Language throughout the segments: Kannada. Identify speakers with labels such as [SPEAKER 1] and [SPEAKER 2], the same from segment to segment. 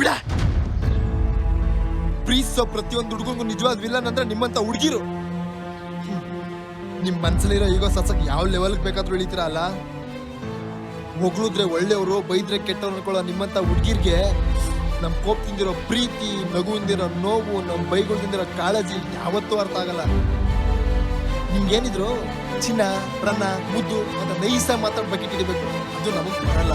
[SPEAKER 1] ಬಿಡ. ಪ್ರೀತಿಸೋ ಪ್ರತಿಯೊಂದು ಹುಡುಗಂಗೂ ನಿಜವಾದ ವಿಲನ್ ಅಂದ್ರೆ ನಿಮ್ಮಂತ ಹುಡುಗಿರು. ನಿಮ್ ಮನ್ಸಲ್ಲಿರೋ ಈಗೋ ಸಸಕ್ ಯಾವ ಲೆವೆಲ್ಗೆ ಬೇಕಾದ್ರೂ ಇಳಿತೀರ ಅಲ್ಲ. ಹೊಗಳಿದ್ರೆ ಒಳ್ಳೆಯವರು, ಬೈದ್ರೆ ಕೆಟ್ಟವ್ರು ಅನ್ಕೊಳ್ಳೋ ನಿಮ್ಮಂತ ಹುಡುಗಿರ್ಗೆ ನಮ್ ಕೋಪದಿಂದಿರೋ ಪ್ರೀತಿ, ನಗುವಿಂದಿರೋ ನೋವು, ನಮ್ ಬೈಗಳಿಂದಿರೋ ಕಾಳಜಿ ಯಾವತ್ತೂ ಅರ್ಥ ಆಗಲ್ಲ. ನಿಮ್ಗೇನಿದ್ರು ಚಿನ್ನ, ರನ್ನ, ಮುದ್ದು ಅಂತ ನೈಸ ಮಾತಾಡ್ ಬಕೆಟ್ ಹಿಡಿಬೇಕು, ಅದು ನಮಗ್ ಬರಲ್ಲ.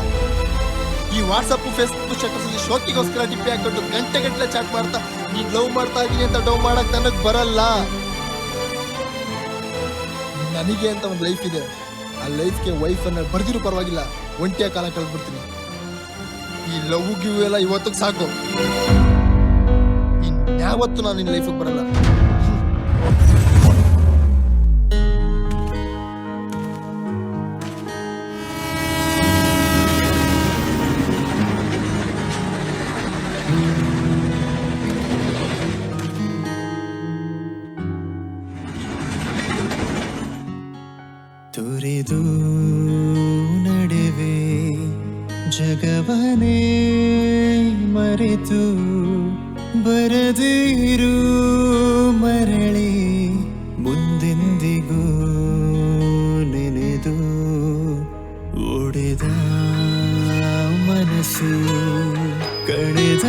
[SPEAKER 1] ಈ ವಾಟ್ಸಪ್, ಫೇಸ್ಬುಕ್ ಸ್ಟೇಟಸ್ ಶೋಕಿಗೋಸ್ಕರ ಡಿಪ್ಪಿ ಹಾಕೊಂಡು ಗಂಟೆ ಚಾಟ್ ಮಾಡ್ತಾ ನೀನ್ ಲವ್ ಮಾಡ್ತಾ ಇದೀನಿ ಅಂತ ಡೌ ಮಾಡಕ್ ನನಗ್ ಬರಲ್ಲ. ನನಗೆ ಅಂತ ಒಂದು ಲೈಫ್ ಇದೆ. ಆ ಲೈಫ್ಗೆ ವೈಫ್ ಅನ್ನ ಬರ್ದಿರೂ ಪರವಾಗಿಲ್ಲ, ಒಂಟಿಯ ಕಾಲ ಕಳೆದ್ಬಿಡ್ತೀನಿ. ಈ ಲವ್ ಗಿವ್ ಎಲ್ಲ ಇವತ್ತಿಗೆ ಸಾಕು. ಇನ್ಯಾವತ್ತು ನಾನು ನಿನ್ನ ಲೈಫಿಗೆ ಬರಲ್ಲ.
[SPEAKER 2] ತುರಿದು ನಡೆವೆ ಜಗವನೇ ಮರೆತು ಬರದಿರು ಮರಳಿ ಮುಂದೆಂದಿಗೂ ನೆನೆದು ಒಡೆದ ಮನಸ್ಸು ಕಳೆದ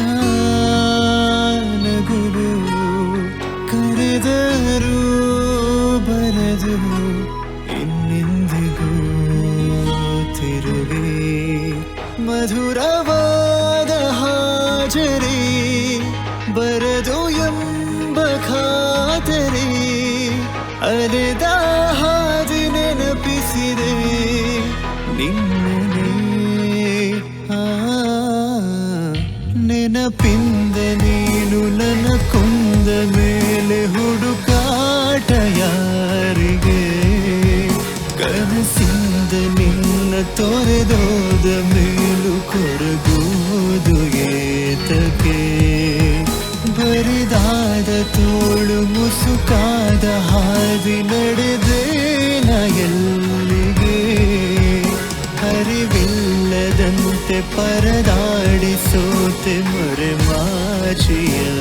[SPEAKER 2] ನಗುವು ಕರೆದರು ಬರದು ಇನ್ನೆಂದಿಗೂ ತಿರುಗಿ ಮಧುರವಾದ ಹಾಜರಿ ಬರದು ಎಂಬ ಖಾತರಿ ಅಲೆದ ಹಾದಿ ನೆನಪಿಸಿದೆ ನಿನ್ನನೆ ನೆನಪಿಂದ ನೀನು ನನ್ನ ಕೊಂದ ಮೇಲೆ ಹುಡುಕಾಟ ಯಾರಿಗೆ ಕನಸಿಂದ ನಿನ್ನ ತೊರೆದೋದ ಮೇಲೂ ಕೊರಗೋದು ಏತಕ್ಕೆ ಬರಿದಾದ ತೋಳು ಮುಸುಕಾದ ಹಾದಿ ನಡೆದೇನ ಎಲ್ಲಿಗೆ ಅರಿವಿಲ್ಲದಂತೆ ಪರದಾಡಿ ಸೋತೆ ಮೊರೆ ಮಾಚಿಯಾದನೆ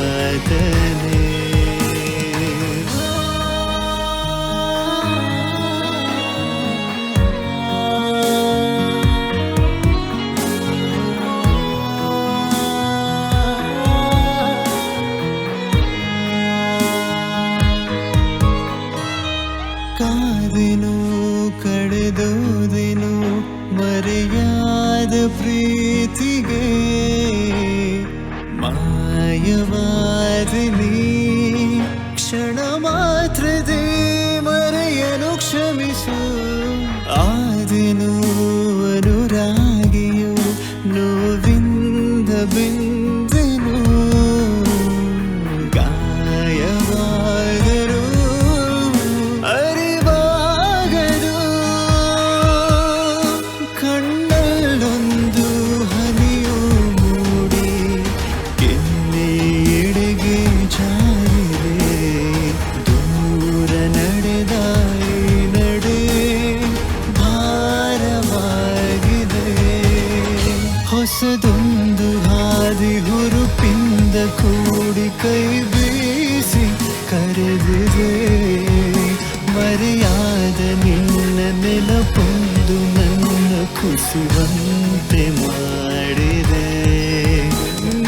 [SPEAKER 2] ಕಾದೆನು ಕಳೆದೋದೆನು ಮರೆಯಾದ ಪ್ರೀತಿಗೆ ಮಾಯವಾದನಿ ಕ್ಷಣ ಮಾತ್ರದೇ ಮರೆಯನು ಕ್ಷಮಿಸು ಆದೆನು ಅನುರಾಗಿಯು ನೋವಿಂದ ಬೆಂದೆನು ಗಾಯವಾದರು ಅರಿವಾಗದು ಕಣ್ಣಲ್ಲೊಂದು ಹನಿಯು ಮೂಡಿ ಕೆನ್ನೆ ಎಡೆಗೆ ಜಾರಿದೆ ದೂರ ನಡೆದ ಈ ನಡೆ ಭಾರವಾಗಿದೆ ಹೊಸದೊಂದು ಹಾದಿ ಹುರುಪಿಂದ ಕೂಡಿ ಕೈ ಬೀಸಿ ಕರೆದಿದೆ ಮರೆಯಾದ ನಿನ್ನ ನೆನಪೊಂದು ನನ್ನ ಕುಸುವಂತೆ ಮಾಡಿದೆ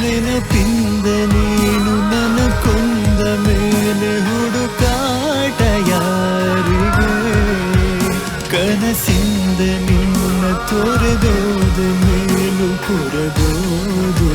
[SPEAKER 2] ನೆನಪಿಂದ ನೀನು ನನ್ನ ಕೊಂದ ಮೇಲೆ ಹುಡುಕಾಟ ಯಾರಿಗೆ ಕನಸಿಂದ ನಿನ್ನ ತೊರೆದೋದ ಮೇಲೂ ಕೊರಗೋದು